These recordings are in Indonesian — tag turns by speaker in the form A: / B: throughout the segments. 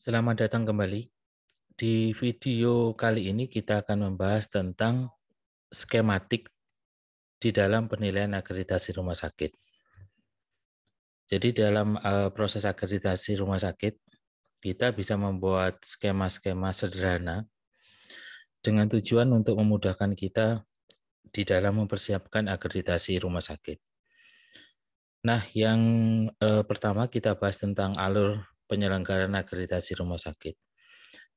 A: Selamat datang kembali. Di video kali ini kita akan membahas tentang skematik di dalam penilaian akreditasi rumah sakit. Jadi dalam proses akreditasi rumah sakit, kita bisa membuat skema-skema sederhana dengan tujuan untuk memudahkan kita di dalam mempersiapkan akreditasi rumah sakit. Nah, yang pertama kita bahas tentang alur penyelenggaraan akreditasi rumah sakit.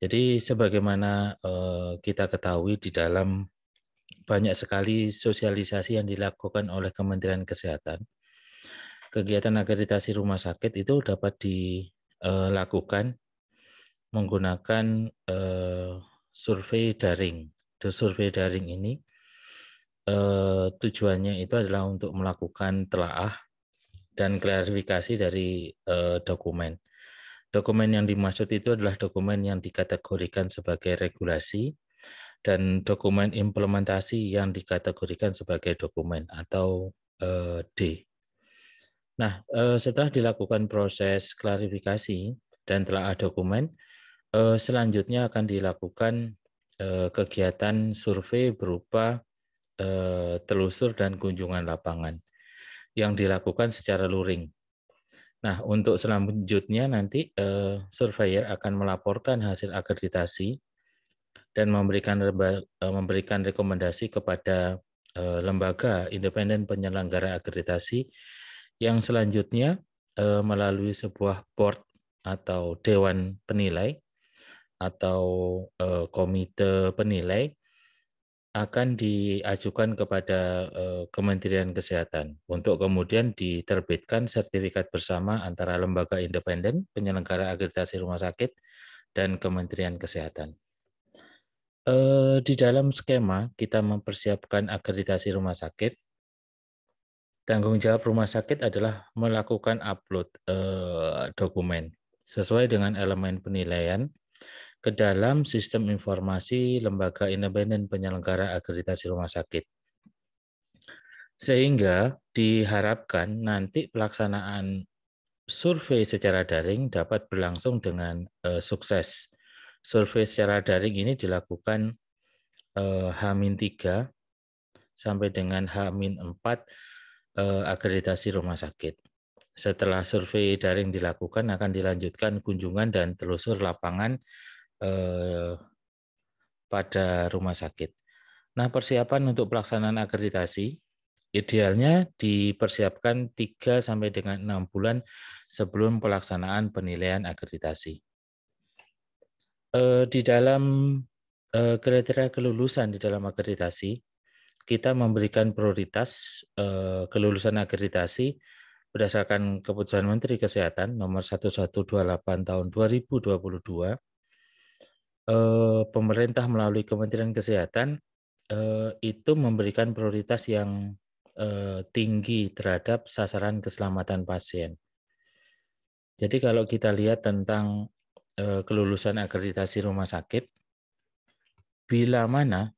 A: Jadi sebagaimana kita ketahui di dalam banyak sekali sosialisasi yang dilakukan oleh Kementerian Kesehatan. Kegiatan akreditasi rumah sakit itu dapat dilakukan menggunakan survei daring. Survei daring ini tujuannya itu adalah untuk melakukan telaah dan klarifikasi dari dokumen. Dokumen yang dimaksud itu adalah dokumen yang dikategorikan sebagai regulasi dan dokumen implementasi yang dikategorikan sebagai dokumen atau D. Nah, setelah dilakukan proses klarifikasi dan telah ada dokumen, selanjutnya akan dilakukan kegiatan survei berupa telusur dan kunjungan lapangan yang dilakukan secara luring. Nah, untuk selanjutnya nanti surveyor akan melaporkan hasil akreditasi dan memberikan rekomendasi kepada lembaga independen penyelenggara akreditasi yang selanjutnya melalui sebuah board atau dewan penilai atau komite penilai akan diajukan kepada Kementerian Kesehatan untuk kemudian diterbitkan sertifikat bersama antara lembaga independen penyelenggara akreditasi rumah sakit dan Kementerian Kesehatan. Di dalam skema kita mempersiapkan akreditasi rumah sakit. Tanggung jawab rumah sakit adalah melakukan upload dokumen sesuai dengan elemen penilaian ke dalam sistem informasi lembaga independen penyelenggara akreditasi rumah sakit. Sehingga diharapkan nanti pelaksanaan survei secara daring dapat berlangsung dengan sukses. Survei secara daring ini dilakukan H-3 sampai dengan H-4 akreditasi rumah sakit. Setelah survei daring dilakukan, akan dilanjutkan kunjungan dan telusur lapangan pada rumah sakit. Nah, persiapan untuk pelaksanaan akreditasi idealnya dipersiapkan 3 sampai dengan 6 bulan sebelum pelaksanaan penilaian akreditasi. Di dalam kriteria kelulusan di dalam akreditasi, kita memberikan prioritas kelulusan akreditasi berdasarkan Keputusan Menteri Kesehatan nomor 1128 tahun 2022. Pemerintah melalui Kementerian Kesehatan itu memberikan prioritas yang tinggi terhadap sasaran keselamatan pasien. Jadi kalau kita lihat tentang kelulusan akreditasi rumah sakit, bila mana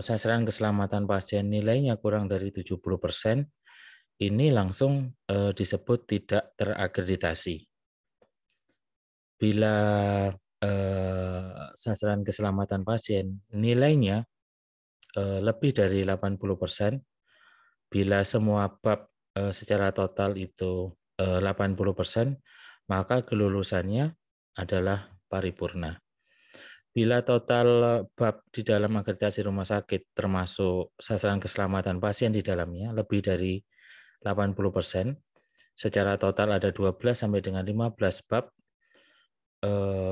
A: sasaran keselamatan pasien nilainya kurang dari 70%, ini langsung disebut tidak terakreditasi. Bila sasaran keselamatan pasien nilainya lebih dari 80%, bila semua bab secara total itu 80%, maka kelulusannya adalah paripurna. Bila total bab di dalam akreditasi rumah sakit termasuk sasaran keselamatan pasien di dalamnya lebih dari 80%, secara total ada 12 sampai dengan 15 bab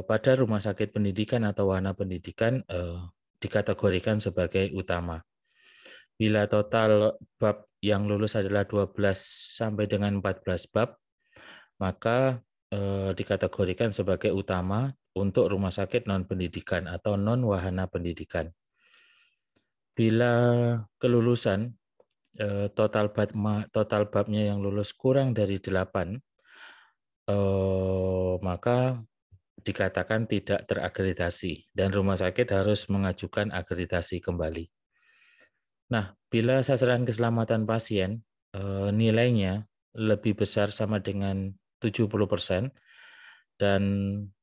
A: pada rumah sakit pendidikan atau wahana pendidikan dikategorikan sebagai utama. Bila total bab yang lulus adalah 12 sampai dengan 14 bab, maka dikategorikan sebagai utama untuk rumah sakit non-pendidikan atau non-wahana pendidikan. Bila kelulusan total babnya yang lulus kurang dari 8, maka dikatakan tidak terakreditasi dan rumah sakit harus mengajukan akreditasi kembali. Nah, bila sasaran keselamatan pasien nilainya lebih besar sama dengan 70%, dan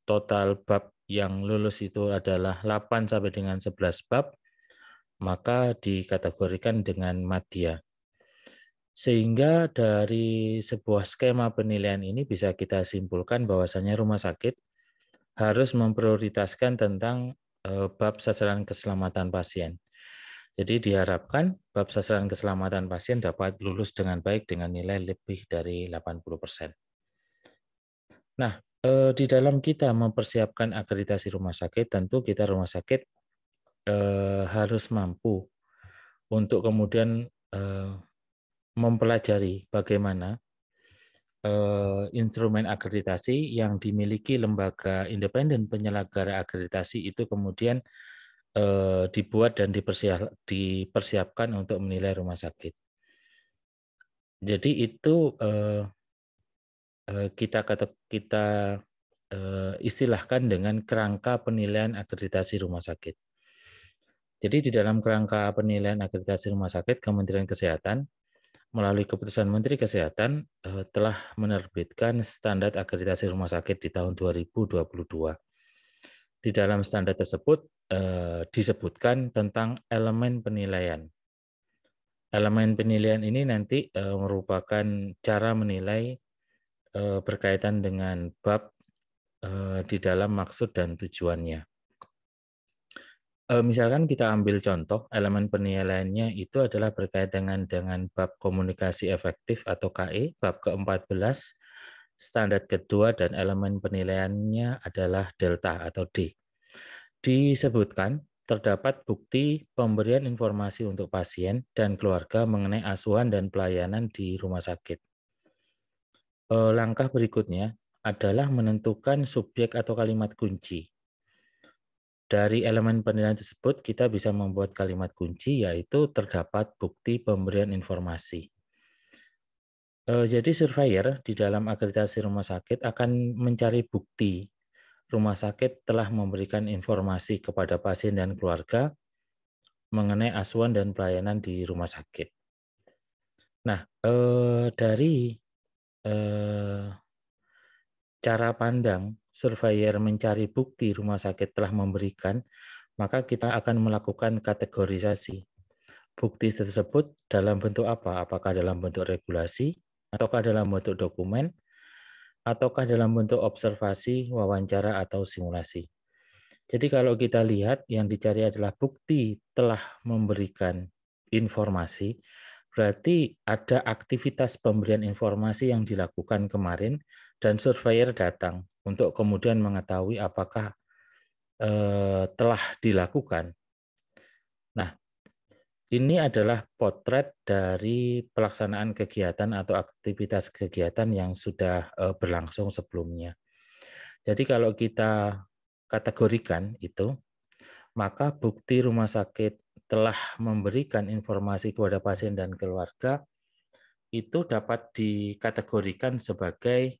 A: total bab yang lulus itu adalah 8 sampai dengan 11 bab, maka dikategorikan dengan madya. Sehingga dari sebuah skema penilaian ini bisa kita simpulkan bahwasanya rumah sakit harus memprioritaskan tentang bab sasaran keselamatan pasien. Jadi diharapkan bab sasaran keselamatan pasien dapat lulus dengan baik dengan nilai lebih dari 80%. Nah, di dalam kita mempersiapkan akreditasi rumah sakit, tentu kita rumah sakit harus mampu untuk kemudian mempelajari bagaimana instrumen akreditasi yang dimiliki lembaga independen penyelenggara akreditasi itu kemudian dibuat dan dipersiapkan untuk menilai rumah sakit. Jadi itu kita istilahkan dengan kerangka penilaian akreditasi rumah sakit. Jadi di dalam kerangka penilaian akreditasi rumah sakit, Kementerian Kesehatan melalui keputusan Menteri Kesehatan telah menerbitkan standar akreditasi rumah sakit di tahun 2022. Di dalam standar tersebut disebutkan tentang elemen penilaian. Elemen penilaian ini nanti merupakan cara menilai berkaitan dengan bab di dalam maksud dan tujuannya. Misalkan kita ambil contoh, elemen penilaiannya itu adalah berkaitan dengan bab komunikasi efektif atau KE, bab ke-14, standar kedua, dan elemen penilaiannya adalah delta atau D. Disebutkan terdapat bukti pemberian informasi untuk pasien dan keluarga mengenai asuhan dan pelayanan di rumah sakit. Langkah berikutnya adalah menentukan subjek atau kalimat kunci. Dari elemen penilaian tersebut, kita bisa membuat kalimat kunci, yaitu terdapat bukti pemberian informasi. Jadi surveyor di dalam akreditasi rumah sakit akan mencari bukti rumah sakit telah memberikan informasi kepada pasien dan keluarga mengenai asuhan dan pelayanan di rumah sakit. Nah, dari cara pandang surveyor mencari bukti rumah sakit telah memberikan, maka kita akan melakukan kategorisasi. Bukti tersebut dalam bentuk apa? Apakah dalam bentuk regulasi, ataukah dalam bentuk dokumen, ataukah dalam bentuk observasi, wawancara, atau simulasi. Jadi kalau kita lihat yang dicari adalah bukti telah memberikan informasi, berarti ada aktivitas pemberian informasi yang dilakukan kemarin dan surveyor datang untuk kemudian mengetahui apakah telah dilakukan. Nah, ini adalah potret dari pelaksanaan kegiatan atau aktivitas kegiatan yang sudah berlangsung sebelumnya. Jadi kalau kita kategorikan itu, maka bukti rumah sakit telah memberikan informasi kepada pasien dan keluarga itu dapat dikategorikan sebagai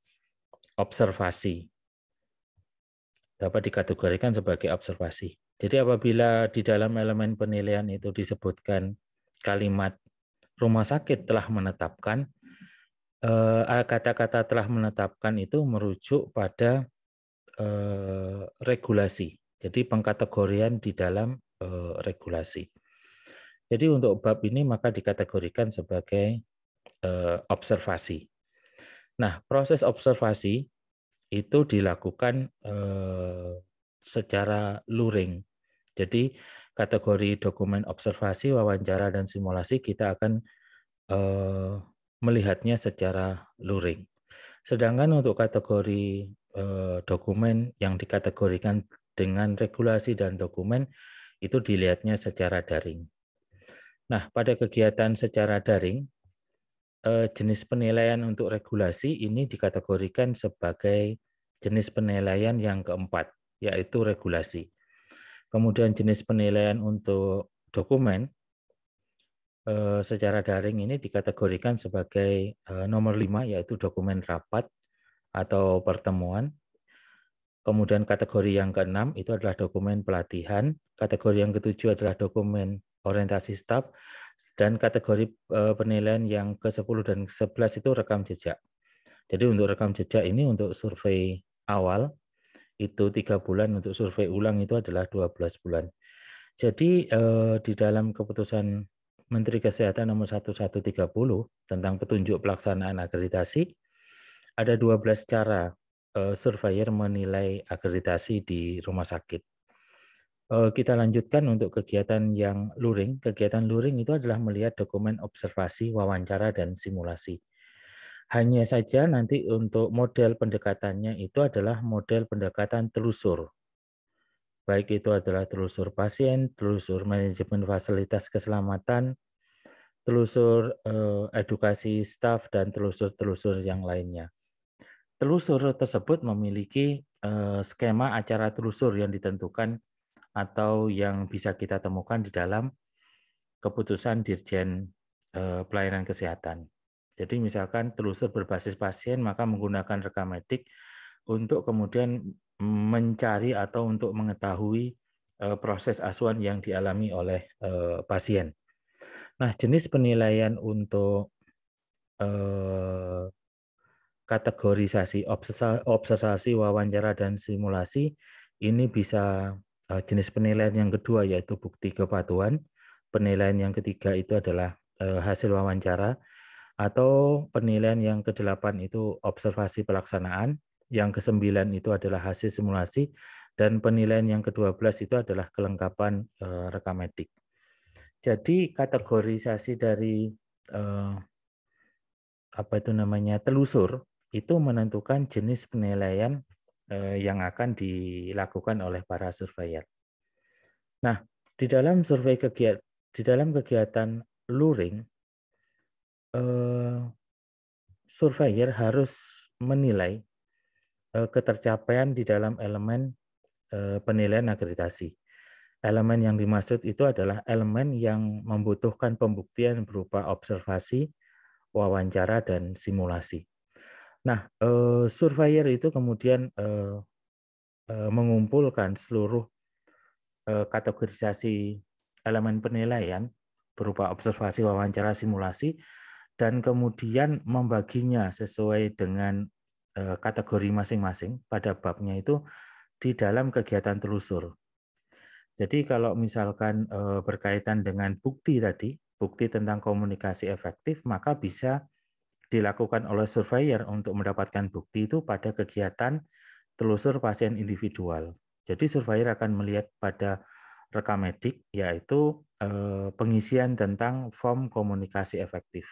A: observasi. Dapat dikategorikan sebagai observasi. Jadi apabila di dalam elemen penilaian itu disebutkan kalimat rumah sakit telah menetapkan, kata-kata telah menetapkan itu merujuk pada regulasi. Jadi pengkategorian di dalam regulasi. Jadi untuk bab ini maka dikategorikan sebagai observasi. Nah, proses observasi itu dilakukan secara luring. Jadi kategori dokumen observasi, wawancara, dan simulasi kita akan melihatnya secara luring. Sedangkan untuk kategori dokumen yang dikategorikan dengan regulasi dan dokumen itu dilihatnya secara daring. Nah, pada kegiatan secara daring, jenis penilaian untuk regulasi ini dikategorikan sebagai jenis penilaian yang keempat, yaitu regulasi. Kemudian jenis penilaian untuk dokumen secara daring ini dikategorikan sebagai nomor 5, yaitu dokumen rapat atau pertemuan. Kemudian kategori yang keenam itu adalah dokumen pelatihan, kategori yang ketujuh adalah dokumen orientasi staf, dan kategori penilaian yang ke-10 dan ke-11 itu rekam jejak. Jadi untuk rekam jejak ini untuk survei awal itu 3 bulan, untuk survei ulang itu adalah 12 bulan. Jadi di dalam keputusan Menteri Kesehatan nomor 1130 tentang petunjuk pelaksanaan akreditasi, ada 12 cara surveyor menilai akreditasi di rumah sakit. Kita lanjutkan untuk kegiatan yang luring. Kegiatan luring itu adalah melihat dokumen observasi, wawancara, dan simulasi. Hanya saja nanti untuk model pendekatannya itu adalah model pendekatan telusur. Baik itu adalah telusur pasien, telusur manajemen fasilitas keselamatan, telusur edukasi staf, dan telusur-telusur yang lainnya. Telusur tersebut memiliki skema acara telusur yang ditentukan atau yang bisa kita temukan di dalam keputusan Dirjen Pelayanan Kesehatan. Jadi misalkan telusur berbasis pasien, maka menggunakan rekam medik untuk kemudian mencari atau untuk mengetahui proses asuhan yang dialami oleh pasien. Nah, jenis penilaian untuk kategorisasi, observasi, wawancara, dan simulasi ini bisa jenis penilaian yang kedua yaitu bukti kepatuhan. Penilaian yang ketiga itu adalah hasil wawancara, atau penilaian yang ke-8 itu observasi pelaksanaan, yang ke-9 itu adalah hasil simulasi, dan penilaian yang ke-12 itu adalah kelengkapan rekam medik. Jadi kategorisasi dari telusur itu menentukan jenis penilaian yang akan dilakukan oleh para surveyor. Nah, di dalam kegiatan luring, surveyor harus menilai ketercapaian di dalam elemen penilaian akreditasi. Elemen yang dimaksud itu adalah elemen yang membutuhkan pembuktian berupa observasi, wawancara, dan simulasi. Nah, surveyor itu kemudian mengumpulkan seluruh kategorisasi elemen penilaian berupa observasi, wawancara, simulasi, dan kemudian membaginya sesuai dengan kategori masing-masing pada babnya itu di dalam kegiatan telusur. Jadi kalau misalkan berkaitan dengan bukti tadi, bukti tentang komunikasi efektif, maka bisa dilakukan oleh surveyor untuk mendapatkan bukti itu pada kegiatan telusur pasien individual. Jadi surveyor akan melihat pada rekam medik, yaitu pengisian tentang form komunikasi efektif.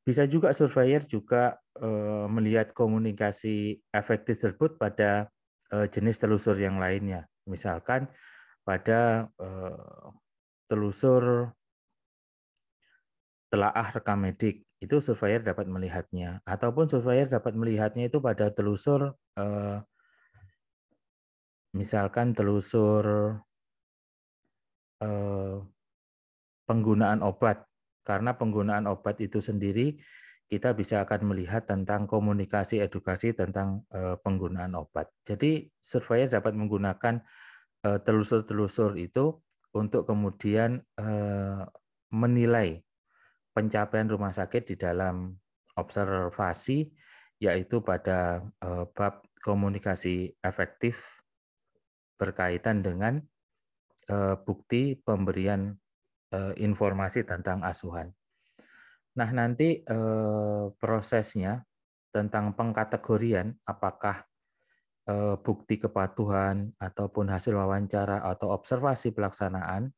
A: Bisa juga surveyor juga melihat komunikasi efektif tersebut pada jenis telusur yang lainnya. Misalkan pada telusur telaah rekam medik, itu surveyor dapat melihatnya. Ataupun surveyor dapat melihatnya itu pada telusur, misalkan telusur penggunaan obat. Karena penggunaan obat itu sendiri, kita bisa akan melihat tentang komunikasi edukasi tentang penggunaan obat. Jadi surveyor dapat menggunakan telusur-telusur itu untuk kemudian menilai pencapaian rumah sakit di dalam observasi, yaitu pada bab komunikasi efektif berkaitan dengan bukti pemberian informasi tentang asuhan. Nah, nanti prosesnya tentang pengkategorian, apakah bukti kepatuhan ataupun hasil wawancara atau observasi pelaksanaan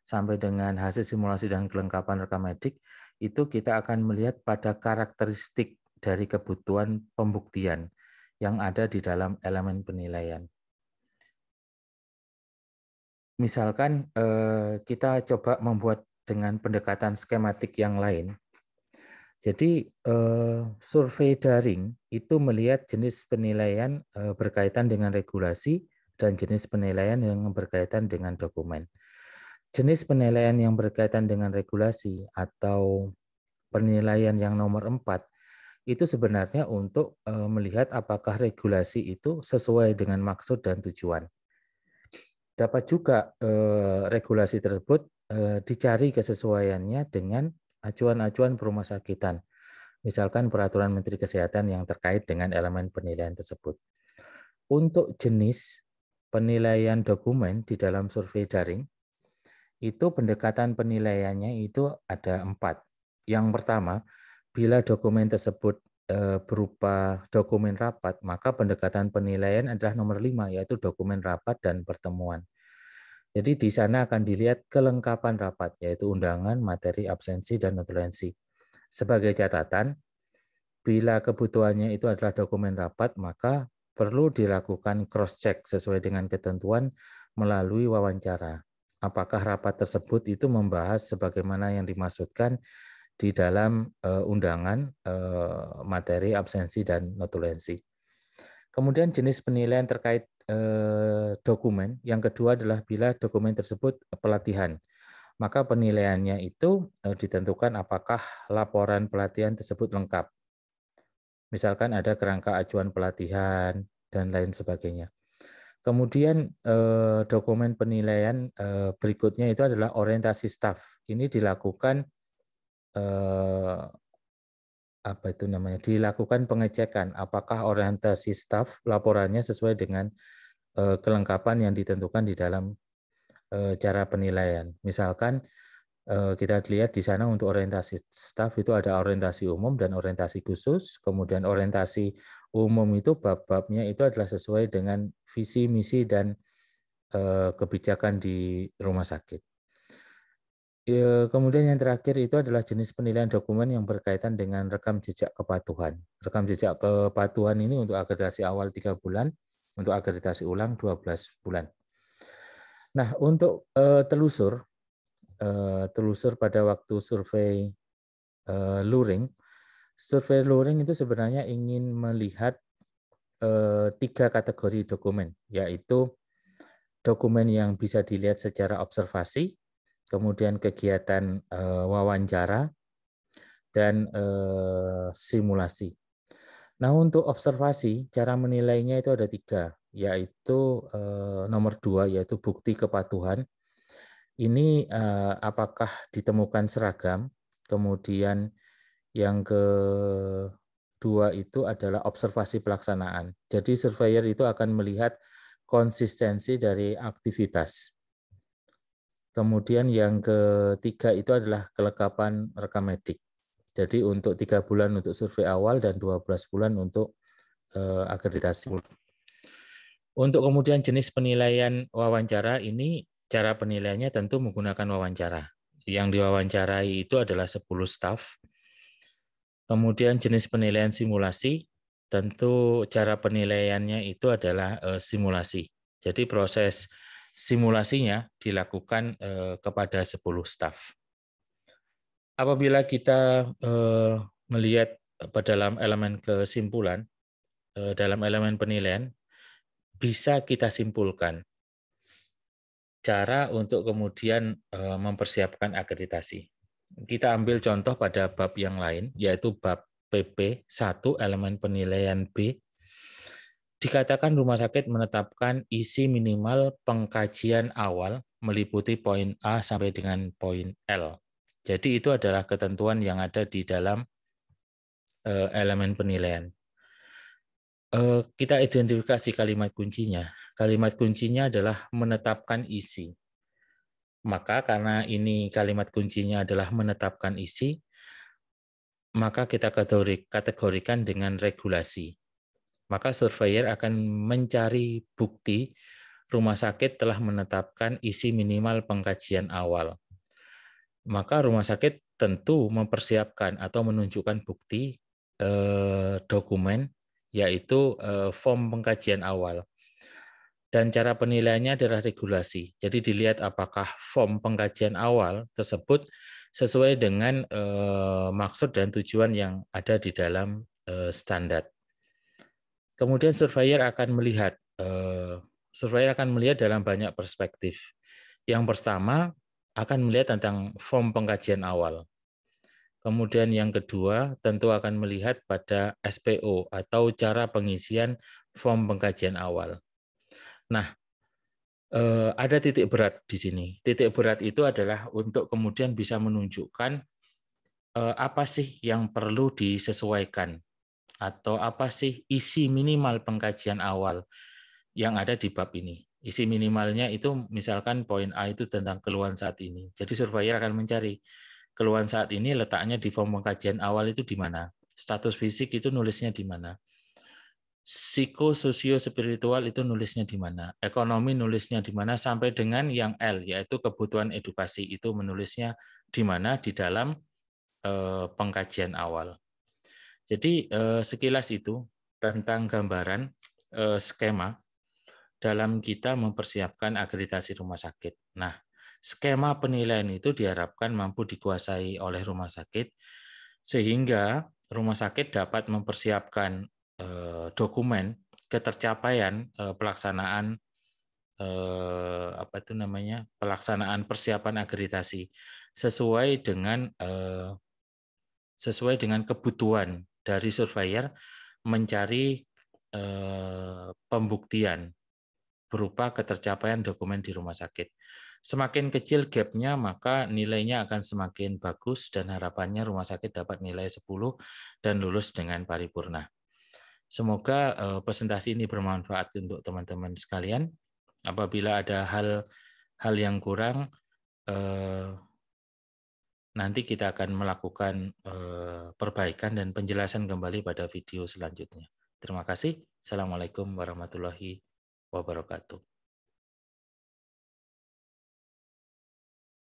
A: sampai dengan hasil simulasi dan kelengkapan rekam medik, itu kita akan melihat pada karakteristik dari kebutuhan pembuktian yang ada di dalam elemen penilaian. Misalkan kita coba membuat dengan pendekatan skematik yang lain. Jadi survei daring itu melihat jenis penilaian berkaitan dengan regulasi dan jenis penilaian yang berkaitan dengan dokumen. Jenis penilaian yang berkaitan dengan regulasi atau penilaian yang nomor 4 itu sebenarnya untuk melihat apakah regulasi itu sesuai dengan maksud dan tujuan. Dapat juga regulasi tersebut dicari kesesuaiannya dengan acuan-acuan perumah sakitan. misalkan peraturan Menteri Kesehatan yang terkait dengan elemen penilaian tersebut. Untuk jenis penilaian dokumen di dalam survei daring, itu pendekatan penilaiannya itu ada 4. Yang pertama, bila dokumen tersebut berupa dokumen rapat, maka pendekatan penilaian adalah nomor 5, yaitu dokumen rapat dan pertemuan. Jadi di sana akan dilihat kelengkapan rapat, yaitu undangan, materi, absensi, dan notulensi. Sebagai catatan, bila kebutuhannya itu adalah dokumen rapat, maka perlu dilakukan cross-check sesuai dengan ketentuan melalui wawancara. Apakah rapat tersebut itu membahas sebagaimana yang dimaksudkan di dalam undangan, materi, absensi, dan notulensi. Kemudian jenis penilaian terkait dokumen. Yang kedua adalah bila dokumen tersebut pelatihan. Maka penilaiannya itu ditentukan apakah laporan pelatihan tersebut lengkap. Misalkan ada kerangka acuan pelatihan dan lain sebagainya. Kemudian dokumen penilaian berikutnya itu adalah orientasi staf. Ini dilakukan dilakukan pengecekan apakah orientasi staf laporannya sesuai dengan kelengkapan yang ditentukan di dalam cara penilaian. Misalkan kita lihat di sana untuk orientasi staf itu ada orientasi umum dan orientasi khusus. Kemudian orientasi umum itu bab-babnya itu adalah sesuai dengan visi, misi, dan kebijakan di rumah sakit. Kemudian yang terakhir itu adalah jenis penilaian dokumen yang berkaitan dengan rekam jejak kepatuhan. Rekam jejak kepatuhan ini untuk akreditasi awal 3 bulan, untuk akreditasi ulang 12 bulan. Nah, untuk telusur pada waktu survei luring, survei luring itu sebenarnya ingin melihat 3 kategori dokumen, yaitu dokumen yang bisa dilihat secara observasi, kemudian kegiatan wawancara, dan simulasi. Nah, untuk observasi, cara menilainya itu ada 3, yaitu nomor 2, yaitu bukti kepatuhan. Ini apakah ditemukan seragam, kemudian yang kedua itu adalah observasi pelaksanaan. Jadi surveyor itu akan melihat konsistensi dari aktivitas. Kemudian yang ketiga itu adalah kelengkapan rekam medik. Jadi untuk 3 bulan untuk survei awal dan 12 bulan untuk akreditasi. Untuk kemudian jenis penilaian wawancara ini, cara penilaiannya tentu menggunakan wawancara. Yang diwawancarai itu adalah 10 staf. Kemudian jenis penilaian simulasi, tentu cara penilaiannya itu adalah simulasi. Jadi proses simulasinya dilakukan kepada 10 staf. Apabila kita melihat dalam elemen kesimpulan, dalam elemen penilaian, bisa kita simpulkan cara untuk kemudian mempersiapkan akreditasi. Kita ambil contoh pada bab yang lain, yaitu bab PP 1 elemen penilaian B. Dikatakan rumah sakit menetapkan isi minimal pengkajian awal meliputi poin A sampai dengan poin L. Jadi itu adalah ketentuan yang ada di dalam elemen penilaian. Kita identifikasi kalimat kuncinya. Kalimat kuncinya adalah menetapkan isi. Maka karena ini kalimat kuncinya adalah menetapkan isi, maka kita kategorikan dengan regulasi. Maka surveyor akan mencari bukti rumah sakit telah menetapkan isi minimal pengkajian awal. Maka rumah sakit tentu mempersiapkan atau menunjukkan bukti dokumen, yaitu form pengkajian awal. Dan cara penilaiannya adalah regulasi. Jadi dilihat apakah form pengkajian awal tersebut sesuai dengan maksud dan tujuan yang ada di dalam standar. Kemudian surveyor akan melihat dalam banyak perspektif. Yang pertama akan melihat tentang form pengkajian awal. Kemudian yang kedua tentu akan melihat pada SPO atau cara pengisian form pengkajian awal. Nah, ada titik berat di sini. Titik berat itu adalah untuk kemudian bisa menunjukkan apa sih yang perlu disesuaikan atau apa sih isi minimal pengkajian awal yang ada di bab ini. Isi minimalnya itu misalkan poin A itu tentang keluhan saat ini. Jadi surveyor akan mencari keluhan saat ini letaknya di form pengkajian awal itu di mana. Status fisik itu nulisnya di mana. Psikososio spiritual itu nulisnya di mana. Ekonomi nulisnya di mana sampai dengan yang L yaitu kebutuhan edukasi itu menulisnya di mana di dalam pengkajian awal. Jadi sekilas itu tentang gambaran skema dalam kita mempersiapkan akreditasi rumah sakit. Nah, skema penilaian itu diharapkan mampu dikuasai oleh rumah sakit sehingga rumah sakit dapat mempersiapkan dokumen ketercapaian pelaksanaan apa itu namanya pelaksanaan persiapan akreditasi sesuai dengan kebutuhan dari surveyor mencari pembuktian berupa ketercapaian dokumen di rumah sakit. Semakin kecil gap-nya, maka nilainya akan semakin bagus dan harapannya rumah sakit dapat nilai 10 dan lulus dengan paripurna. Semoga presentasi ini bermanfaat untuk teman-teman sekalian. Apabila ada hal yang kurang, nanti kita akan melakukan perbaikan dan penjelasan kembali pada video selanjutnya. Terima kasih. Assalamualaikum warahmatullahi wabarakatuh.